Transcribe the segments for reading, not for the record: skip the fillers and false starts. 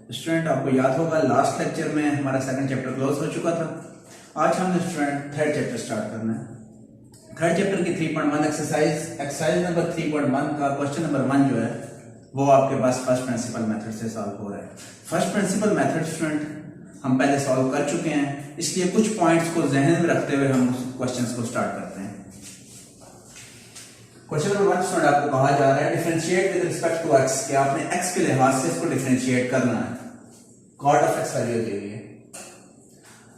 Student आपको याद होगा लास्ट लेक्चर में हमारा सेकंड चैप्टर क्लोज हो चुका था। आज हमने स्टूडेंट थर्ड चैप्टर स्टार्ट करना है। थर्ड चैप्टर की 3.1 एक्सरसाइज नंबर 3.1 का क्वेश्चन नंबर 1 जो है वो आपके पास फर्स्ट प्रिंसिपल मेथड से सॉल्व हो रहा है। फर्स्ट प्रिंसिपल मेथड स्टूडेंट हम पहले सॉल्व कर चुके हैं, इसलिए कुछ पॉइंट्स को जहन में रखते हुए हम क्वेश्चंस को स्टार्ट करते हैं। क्वेश्चन नंबर 1 स्टूडेंट आपको कहा जा रहा है differentiate with respect to x, कि आपने x के लिहाज से इसको डिफरेंशिएट करना है। कॉट ऑफ x वैल्यू दी हुई है।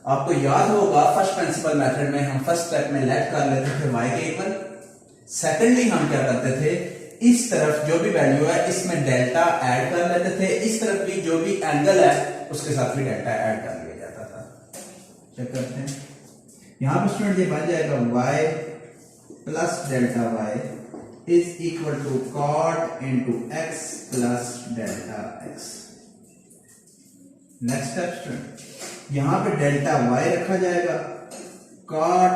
आपको याद होगा फर्स्ट प्रिंसिपल मेथड में हम फर्स्ट स्टेप में लेट कर लेते थे y के इक्वल। सेकेंडली हम क्या करते थे, इस तरफ जो भी वैल्यू है इसमें डेल्टा ऐड कर लेते थे, इस तरफ भी जो भी एंगल है उसके साथ भी डेल्टा ऐड कर लिया जाता था। चेक करते हैं, यहां पर स्टूडेंट ये बन जाएगा y plus delta y is equal to cot into x plus delta x। Next step student, यहां पे डेल्टा y रखा जाएगा, cot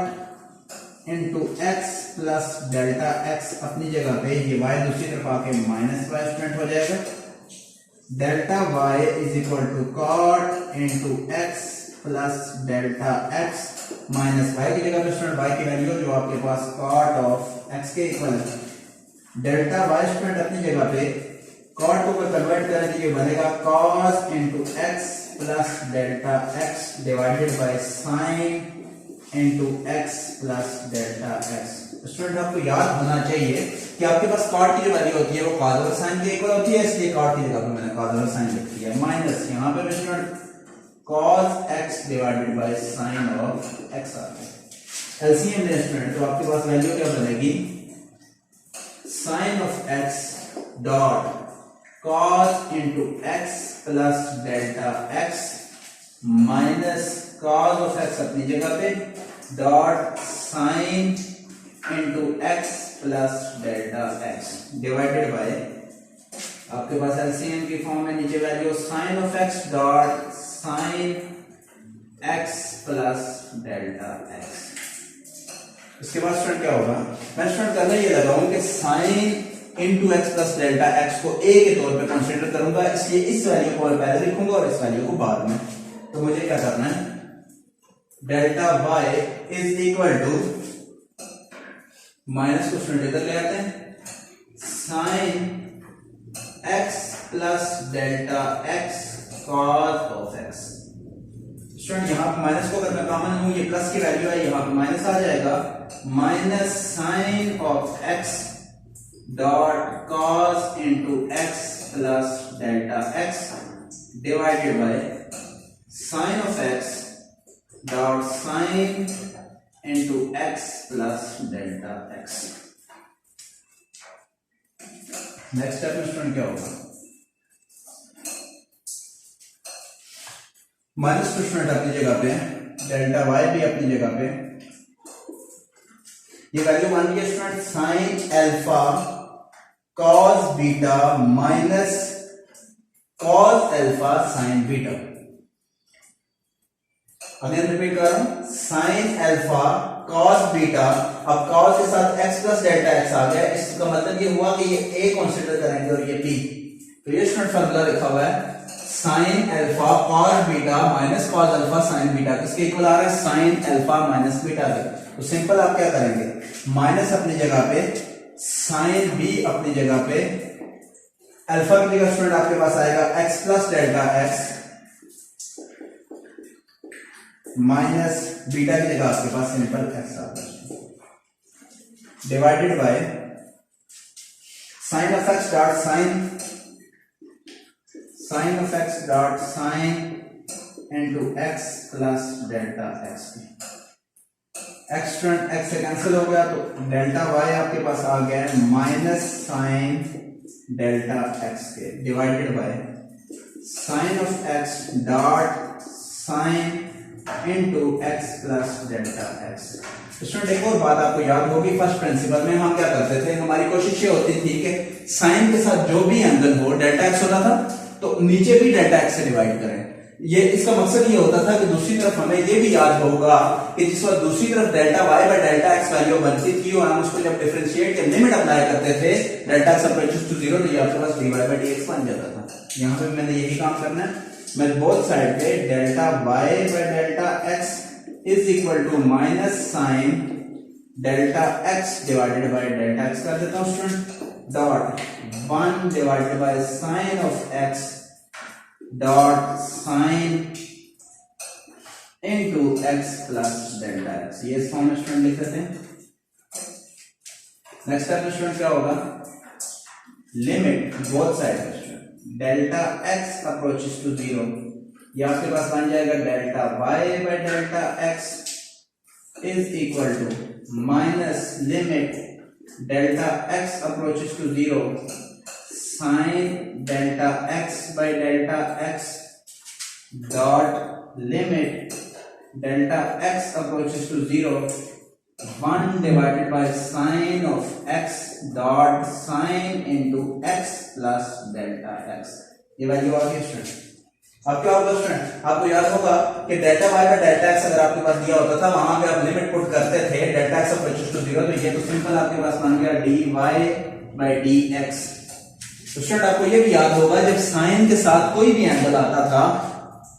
into x plus delta x अपनी जगह पे, ये y दूसरी तरफ आके माइनस y स्टूडेंट हो जाएगा। Delta y is equal to cot into x plus delta x minus y की जगह पे स्टूडेंट y की वैल्यू जो आपके पास कॉट ऑफ x के इक्वल है। डेल्टा y स्टूडेंट अपनी जगह पे कॉट को कन्वर्ट करें तो ये बनेगा cos into x plus delta x divided by sin into x plus delta x। Student आपको याद होना चाहिए कि आपके पास कॉट की जो वैल्यू होती है वो cos और sin के इक्वल होती है, इसलिए कॉट की जगह पे मैंने cos और sin लिख दिया। माइनस यहां पे student cos x divided by sin of x आ गया। एलसीएम ले स्टूडेंट तो आपके पास वैल्यू क्या बनेगी, sin of x dot cos into x plus delta x minus cos of x अपनी जगह पे dot sin into x plus delta x divided bye, आपके पास एलसीएम की फॉर्म में नीचे value sin of x dot sin x plus delta x। इसके बाद student क्या होगा, मैं स्टूडेंट करना ये लगाऊं कि sin into x plus delta x को a के तौर पे कंसीडर करूंगा, इसलिए इस वैल्यू को पहले लिखूंगा और इस वैल्यू को बाद में। तो मुझे क्या करना है, delta y is equal to, minus को स्टूडेंट इधर ले आते हैं, sin x plus delta x cos of x। Student यहां पे माइनस को अगर मैं कॉमन लूं, ये प्लस की वैल्यू है, यहां पे माइनस आ जाएगा, minus sine of x dot cos into x plus delta x divided by sine of x dot sine into x plus delta x। Next step में स्टूडेंट क्या होगा, माइनस टू स्टूडेंट अपनी जगह पे, डेल्टा y भी अपनी जगह पे, ये वैल्यू मान लीजिए student sine alpha cos beta minus cos alpha sign beta. Again repeat कर रहा हूं, साइन अल्फा कॉस बीटा, अब कॉस के साथ x प्लस डेल्टा x आ गया, इसका मतलब ये हुआ कि ये a कंसीडर करेंगे और ये b। तो ये स्टूडेंट फार्मूला लिखा हुआ है sine alpha cos beta minus cos alpha sign beta, किसके इक्वल आ रहा है, साइन अल्फा माइनस बीटा के। तो सिंपल आप क्या करेंगे, माइनस अपनी जगह पे, साइन बी अपनी जगह पे, अल्फा की जगह स्टूडेंट आपके पास आएगा x plus delta x minus beta की जगह आपके पास सिंपल x आ गया, divided by sine of x dot sine of x dot sine into x plus delta x। x student x से कैंसिल हो गया, तो डेल्टा y आपके पास आ गया है माइनस साइन डेल्टा x के divided by sine of x dot sine into x plus delta x। Student एक और बात आपको याद होगी, फर्स्ट प्रिंसिपल में हम क्या करते थे, हमारी कोशिश ये होती थी कि साइन के साथ जो भी एंगल हो डेल्टा x होता था, तो नीचे भी डेल्टा x से डिवाइड करें। ये इसका मकसद ये होता था कि दूसरी तरफ हमें ये भी याद होगा कि जिस वक्त दूसरी तरफ delta y by delta x value बनती थी और हम उसको जब डिफरेंशिएट या लिमिट अप्लाई करते थे डेल्टा एक्स अप्रोचेस टू 0 तो ये आपके पास dy बाय dx बन जाता था। यहाँ पे मैंने यही काम करना है, मैं बोथ साइड पे delta y by delta x is equal to minus sine delta x divided by delta x कर देता हूँ student, dot 1 divided by sine of x dot sine into x plus delta x, ये form में student लिख देते हैं। Next step में student क्या होगा, limit both side delta x approaches to 0, ये आपके पास बन जाएगा delta y by delta x is equal to minus limit delta x approaches to 0 sine delta x by delta x dot limit delta x approaches to 0 1 divided by sine of x dot sine into x plus delta x, ये value आ गई student. अब क्या होगा student, आपको याद होगा कि डेल्टा y का डेल्टा x अगर आपके पास दिया होता था वहां पे आप लिमिट पुट करते थे डेल्टा x अप्रोचेस टू 0, तो ये तो सिंपल आपके पास बन गया dy बाय dx। तो स्टूडेंट आपको ये भी याद होगा जब साइन के साथ कोई भी एंगल आता था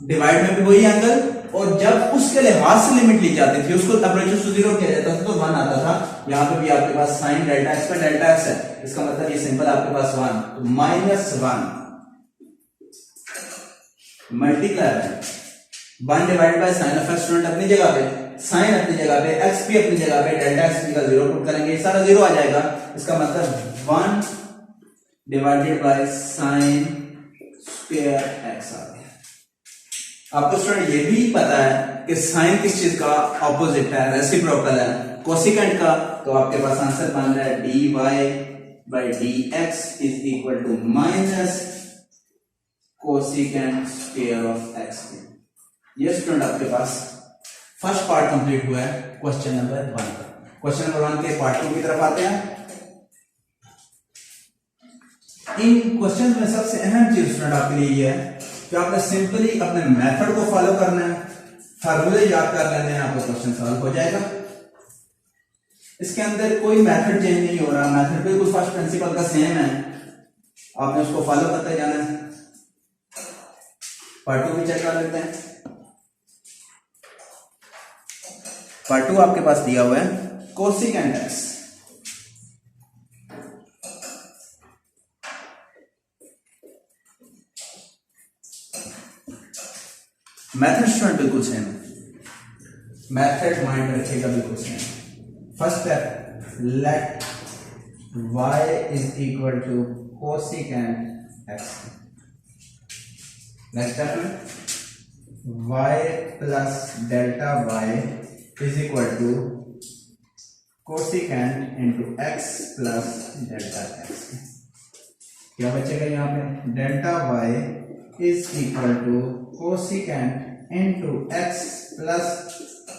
डिवाइड में भी वही एंगल, और जब उसके लिहाज से लिमिट ली जाती थी उसको अप्रोचेस टू 0 किया जाता था तो 1 आता था। यहाँ पे भी आपके पास साइन डेल्टा एक्स पे डेल्टा एक्स है, इसका मतलब ये सिंपल आपके पास 1 तो minus 1 multiply 1 divide by sine of x, student अपनी जगह पे साइन अपनी जगह पे एक्स भी अपनी जगह पे डेल्टा एक्स की जगह 0 पुट करेंगे, सारा 0 आ जाएगा। इसका मतलब 1 डिवाइडेड बाय साइन स्क्वायर एक्स आ गया। आपको स्टूडेंट ये भी पता है कि साइन किस चीज का ऑपोजिट है, रेसिप्रोकल है, कोसिकेंट का, तो आपके पास आंसर बन रहा है dy by dx is equal to minus cosecant square of x। ये स्टूडेंट आपके पास फर्स्ट पार्ट कंप्लीट हुआ है क्वेश्चन नंबर 1। क्वेश्चन नंबर 1 के पार्ट 2 की तरफ आते हैं। इन क्वेश्चन में सबसे अहम चीज स्टूडेंट आपके लिए ये है कि आपने सिंपली अपने मेथड को फॉलो करना है, फार्मूले याद कर लेने हैं, आपका क्वेश्चन सॉल्व हो जाएगा। इसके अंदर कोई मेथड चेंज नहीं हो रहा, मेथड बिल्कुल फर्स्ट प्रिंसिपल का सेम है, आपने उसको फॉलो करते जाना है। पार्ट 2 भी चेक कर लेते हैं। पार्ट 2 आपके पास दिया हुआ है कोसिकेंट एक्स, मेथड स्टूडेंट बिल्कुल सेम है, मेथड माइंड रखेगा बिल्कुल same. First step let y is equal to cosecant x। Next step में y plus delta y is equal to cosecant into x plus delta x। क्या बचेगा यहाँ पे, delta y is equal to cosecant into x plus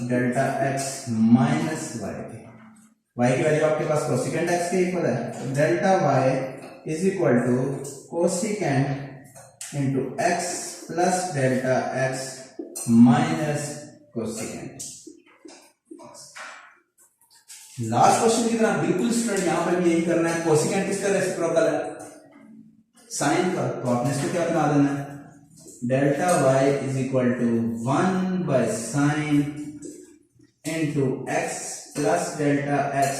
delta x minus y की value आपके पास cosecant x के equal है, delta y is equal to cosecant into x plus delta x minus cosecant. Last question की तरह बिल्कुल student यहां पर भी यही करना है, कोसिकेंट किसका रेसिप्रोकल है, साइन का, तो आपने इसको क्या बना देना है, delta y is equal to 1 by sine into x plus delta x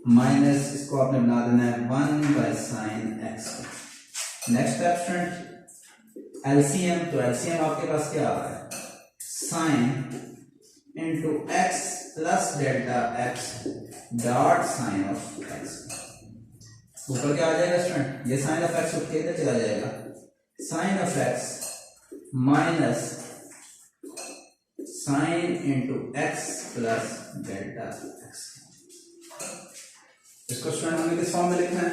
minus, इसको आपने बना देना है 1 by sine x। Next step student LCM, तो एलसीएम आपके पास क्या आ रहा है, sine into x plus delta x dot sine of x। ऊपर क्या आ जाएगा स्टूडेंट, ये साइन ऑफ x उठ के इधर चला जाएगा, sine of x minus sine into x plus delta x। इसको स्टूडेंट हमने किस फॉर्म में लिखना है,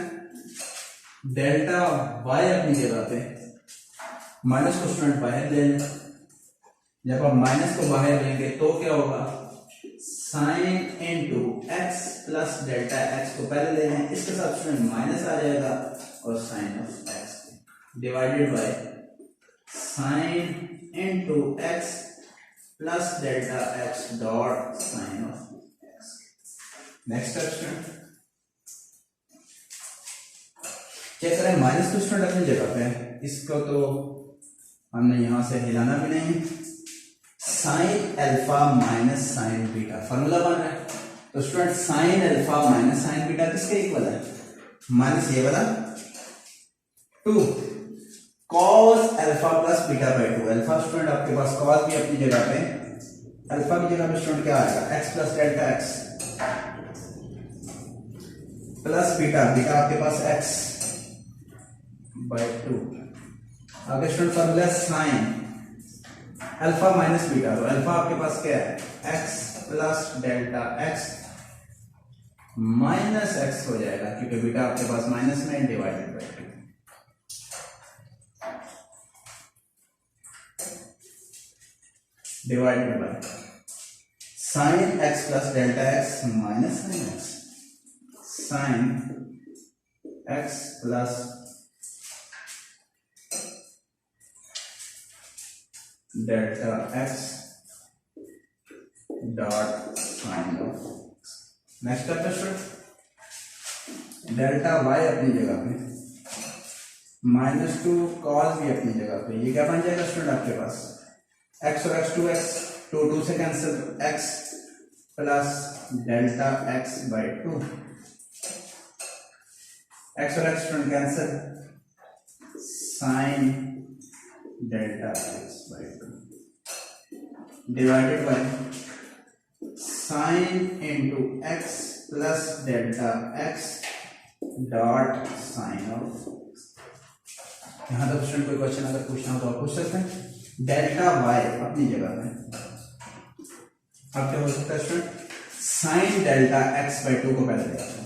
डेल्टा y अपनी जगह पे, माइनस को स्टूडेंट बाहर ले लें, जब आप माइनस को बाहर लेंगे तो क्या होगा, sign into x plus delta x को पहले ले लें, इसके साथ स्टूडेंट माइनस आ जाएगा और sine of x divided by sine into x plus delta x dot sin of x. Next student check करें, माइनस तो स्टूडेंट अपनी जगह पे है, इसको तो हमने यहां से हिलाना भी नहीं है। Sign alpha minus sign beta formula बन रहा है, तो student sine alpha minus sign beta किसके इक्वल है? माइनस ये वाला 2 cos alpha plus beta by 2। Alpha student आपके पास कॉस भी अपनी जगह पे, अल्फा की जगह पे स्टूडेंट क्या आएगा? x plus delta x plus beta, beta आपके पास x बाई 2। आगे student formula sine alpha minus beta, तो अल्फा आपके पास क्या है? x plus delta x minus x हो जाएगा, क्योंकि बीटा आपके पास माइनस में, divided by 2। Divided by sine x plus delta x minus sine x, sine x plus delta x dot sine of x। Next step, delta y अपनी जगह पे, -2 cos भी अपनी जगह पे, ये क्या बन जाएगा स्टूडेंट आपके पास? x और x 2x, 2 से cancel, x plus delta x by 2, x और x student cancel, sine delta x by 2 divided by sine into x plus delta x dot sine of. यहां तक स्टूडेंट कोई क्वेश्चन अगर पूछना हो तो आप पूछ सकते हैं। डेल्टा y अपनी जगह में अब क्या हो सकता है student? Sign delta x by 2 को पहले लिया था,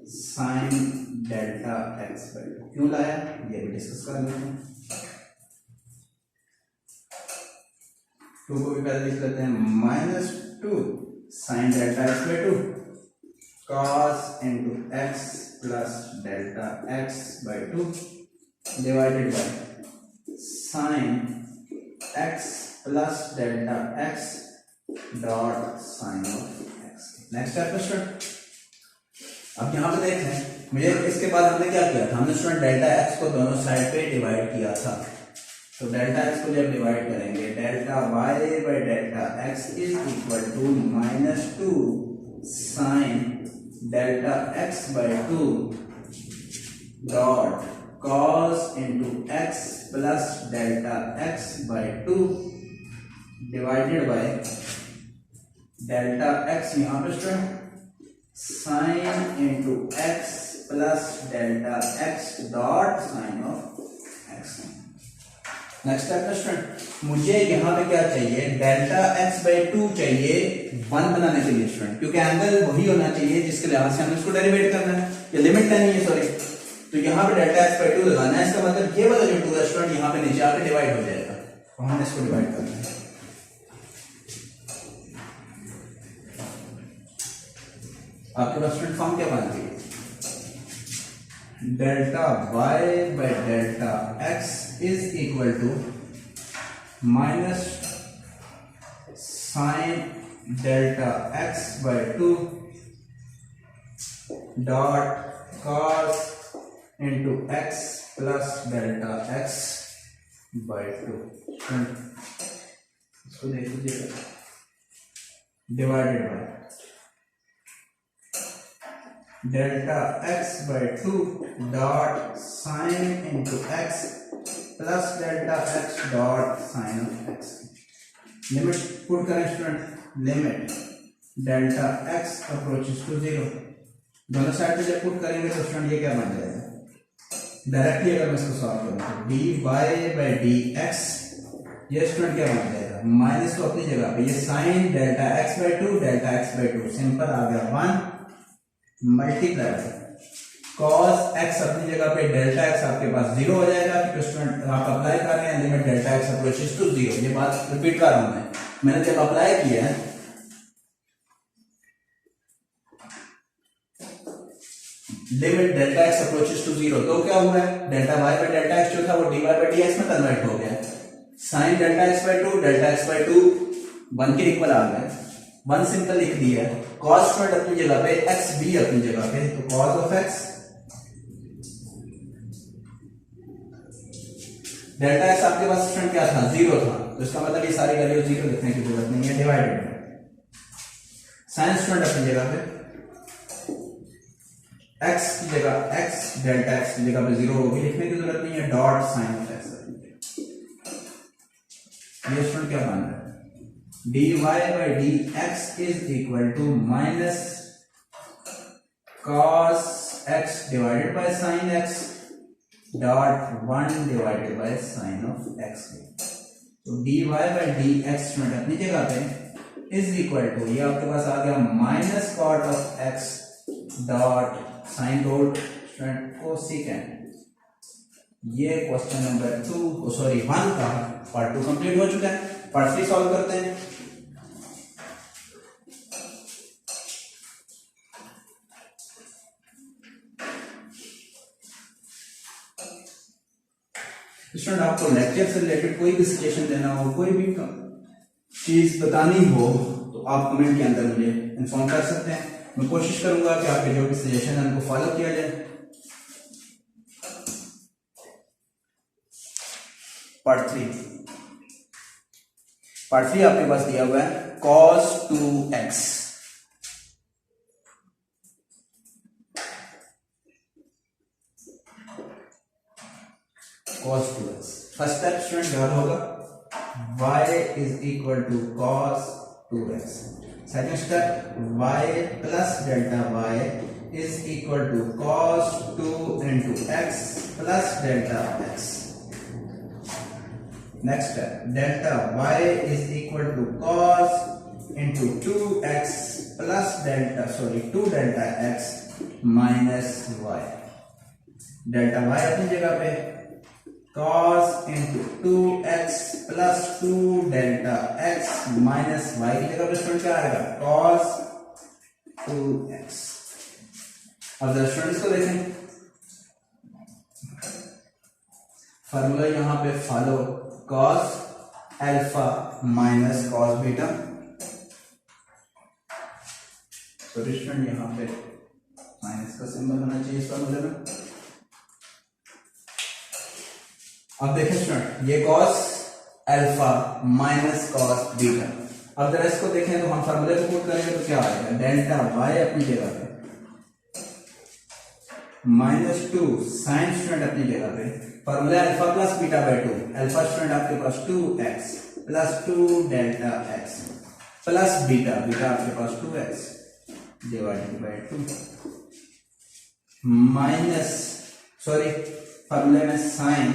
साइन डेल्टा x बाई 2 क्यों लाया ये भी डिस्कस कर लेते हैं। 2 को भी पहले लिख लेते हैं, -2 sine delta x by 2 cos into x plus delta x by 2 divided by sine x plus delta x dot sine of x। Next question, अब यहां पे देखें, मुझे इसके बाद हमने क्या किया था? हमने स्टूडेंट डेल्टा x को दोनों साइड पे डिवाइड किया था, तो डेल्टा x को जब डिवाइड करेंगे, delta y by delta x is equal to -2 sine delta x by 2 dot cos into x plus delta x by 2 divided by delta x यहां पे student sine into x plus delta x dot sine of x। Next student, मुझे यहां पे क्या चाहिए? Delta x by 2 चाहिए 1 बनाने के लिए स्टूडेंट, क्योंकि एंगल वही होना चाहिए जिसके लिहाज से हमें इसको डेरिवेट करना है, ये लिमिट नहीं है सॉरी। तो यहां पे डेल्टा x बाई 2 लगाना है, इसका मतलब ये वाला जो 2 है स्टूडेंट यहां पे नीचे आके डिवाइड हो जाएगा, तो हमने इसको डिवाइड करना है। आपके पास स्टूडेंट फॉर्म क्या बन गई? Delta y by delta x is equal to minus sine delta x by 2 dot cos into x plus delta x by 2। इसको देख लीजिएगा, divided by delta x by 2 dot sine into x plus delta x dot sine of x। Limit put करें student, limit delta x approaches to 0, दोनों side पे जब put करेंगे तो student ये क्या बन जाएगा? डायरेक्टली अगर मैं इसको सॉल्व करूं तो dy बाई dx, ये स्टूडेंट क्या बन जाएगा? माइनस तो अपनी जगह पे, ये sine delta x by 2 delta x by 2 simple आ गया 1 मल्टीप्लाई cos x अपनी जगह पे, डेल्टा x आपके पास 0 हो जाएगा, क्योंकि स्टूडेंट आप अप्लाई कर रहे हैं limit delta x approaches to 0। ये बात रिपीट कर रहा हूं मैंने जब अप्लाई किया है limit delta x approaches to 0 तो क्या हुआ है? Delta y by delta x जो था वो dy बाई dx में कन्वर्ट हो गया, sine delta x by two 1 के इक्वल आ गया, 1 सिंपल लिख दिया, कॉस स्टूडेंट अपनी जगह पे, एक्स भी अपनी जगह पे, तो cos of x delta x आपके पास स्टूडेंट क्या था, 0 था, तो इसका मतलब ये सारी वैल्यू 0 लिखने की जरूरत नहीं है, डिवाइडेड साइन स्टूडेंट अपनी जगह पे, x की जगह x डेल्टा x की जगह पे 0 वो भी लिखने की जरूरत नहीं है, डॉट साइन ऑफ x। ये स्टूडेंट क्या बन रहा है, dy by dx is equal to minus cos x divided by sin x dot 1 divided by sin of x। तो dy by dx स्टूडेंट अपनी जगह पे इज इक्वल टू, ये आपके पास आ गया minus cot of x dot sine root student cosecant. ये क्वेश्चन नंबर 1 का पार्ट 2 कंप्लीट हो चुका है। पार्ट 3 सॉल्व करते हैं। स्टूडेंट आपको लेक्चर से रिलेटेड कोई भी सजेशन देना हो, कोई भी चीज बतानी हो, तो आप कमेंट के अंदर मुझे इन्फॉर्म कर सकते हैं। मैं कोशिश करूंगा कि आपके जो भी सजेशन है उनको फॉलो किया जाए। पार्ट 3 आपके पास दिया हुआ है cos 2x, cos 2x। First step student क्या होगा, y is equal to cos 2x। Second step y plus delta y is equal to cos 2 into x plus delta x। Next step delta y is equal to cos into 2x plus two delta x minus y। Delta y अपनी जगह पे cos into 2x plus 2 delta x minus y की जगह पे student क्या आएगा, cos 2x। अब जरा स्टूडेंट्स को देखें, फॉर्मूला यहां पे follow, cos alpha minus cos beta. तो स्टूडेंट यहां पे माइनस का सिंबल होना चाहिए इस फॉर्मूले में। अब देखें स्टूडेंट, ये cos alpha minus cos beta. अब जरा इसको देखें तो हम फॉर्मूले को पुट करेंगे तो क्या आएगा, डेल्टा y अपनी जगह पे माइनस 2 साइन स्टूडेंट अपनी जगह पे, formula alpha plus beta by 2, alpha student आपके पास 2x plus 2 delta x plus beta, beta आपके पास 2x डिवाइडेड बाय 2 माइनस फॉर्मूले में sine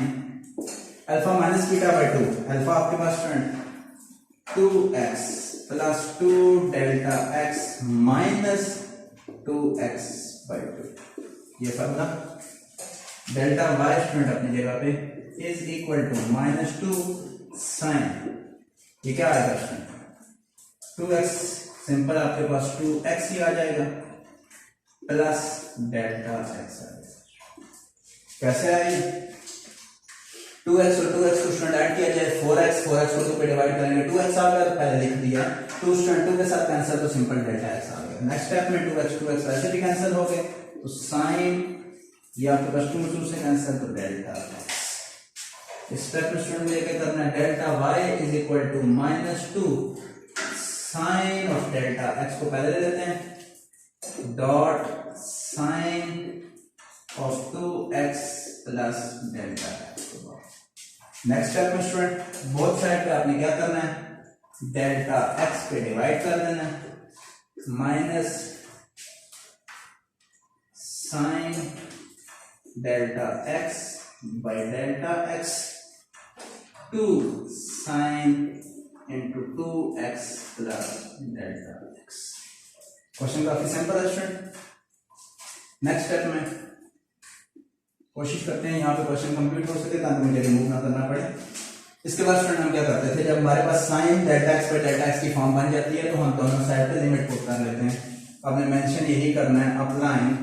alpha minus beta by 2, alpha आपके पास student 2x plus 2 delta x minus 2x by 2। ये formula delta y student अपनी जगह पे is equal to minus 2 sine, ये क्या आएगा स्टूडेंट 2x, सिंपल आपके पास 2x ही आ जाएगा प्लस डेल्टा x आएगा। कैसे आई, 2x और 2x को स्टूडेंट ऐड किया जाए, 4x को 2 पे डिवाइड करेंगे, 2x आ गया तो पहले लिख दिया, 2 स्टूडेंट 2 के साथ कैंसिल तो सिंपल डेल्टा x आ गया। नेक्स्ट स्टेप में 2x वैसे भी कैंसिल हो गए, तो साइन ये आपके पास 2 से कैंसिल, तो डेल्टा x। इस स्टेप में स्टूडेंट लेके करना है, delta y is equal to minus 2 sine of delta x को पहले ले लेते हैं, dot sine of 2x plus delta x। Next step में स्टूडेंट बोथ साइड पे आपने क्या करना है, डेल्टा x पे डिवाइड कर देना है, minus sine delta x bye delta x 2 sine into 2x plus delta x। Question काफी सिंपल है स्टूडेंट। नेक्स्ट स्टेप में कोशिश करते हैं यहाँ पे क्वेश्चन कंप्लीट हो सके ताकि मुझे रिमूव ना करना पड़े। इसके बाद स्टूडेंट हम क्या करते थे, जब हमारे पास साइन डेल्टा एक्स पे डेल्टा एक्स की फॉर्म बन जाती है तो हम दोनों साइड पे लिमिट पुट कर लेते हैं। अब मैं मेंशन यही करना है, applying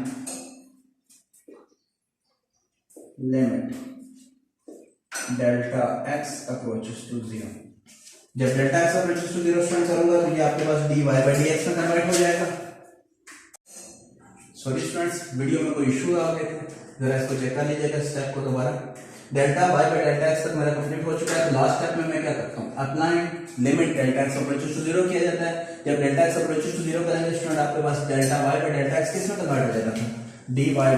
limit delta x approaches to zero. जब delta x approaches to zero student करूंगा तो ये आपके पास dy बाई dx में कन्वर्ट हो जाएगा। सॉरी स्टूडेंट्स, वीडियो में कोई इशू आ गए थे, जरा इसको चेक कर लीजिएगा स्टेप को दोबारा। Delta y by delta x तक मेरा कंप्लीट हो चुका है। तो लास्ट स्टेप में मैं क्या करता हूँ, applying limit delta x approaches to zero किया जाता है। जब delta x approaches to zero करेंगे स्टूडेंट आपके पास delta y by delta x किस में कन्वर्ट हो जाएगा, dy बाई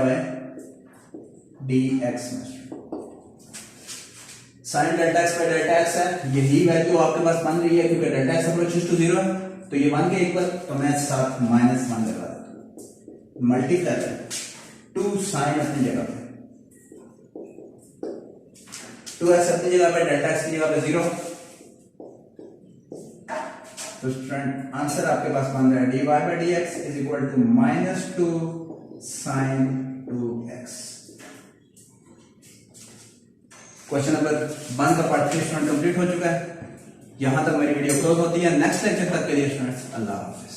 dx में। Sine delta x by delta x है, यही वैल्यू आपके पास बन रही है क्योंकि delta x approaches to zero है, तो ये बन गया इक्वल। तो मैं साथ माइनस वन लगा देता हूं, मल्टीप्लाई टू साइन अपनी जगह पे, टू एक्स अपनी जगह पे, डेल्टा एक्स की जगह पे जीरो। तो स्टूडेंट आंसर आपके पास बन रहा है dy by dx is equal to minus two sine 2x। Question number 1 का पार्ट 3 स्टूडेंट कंप्लीट हो चुका है। यहां तक मेरी वीडियो क्लोज होती है। नेक्स्ट लेक्चर तक के लिए स्टूडेंट्स अल्लाह हाफिज।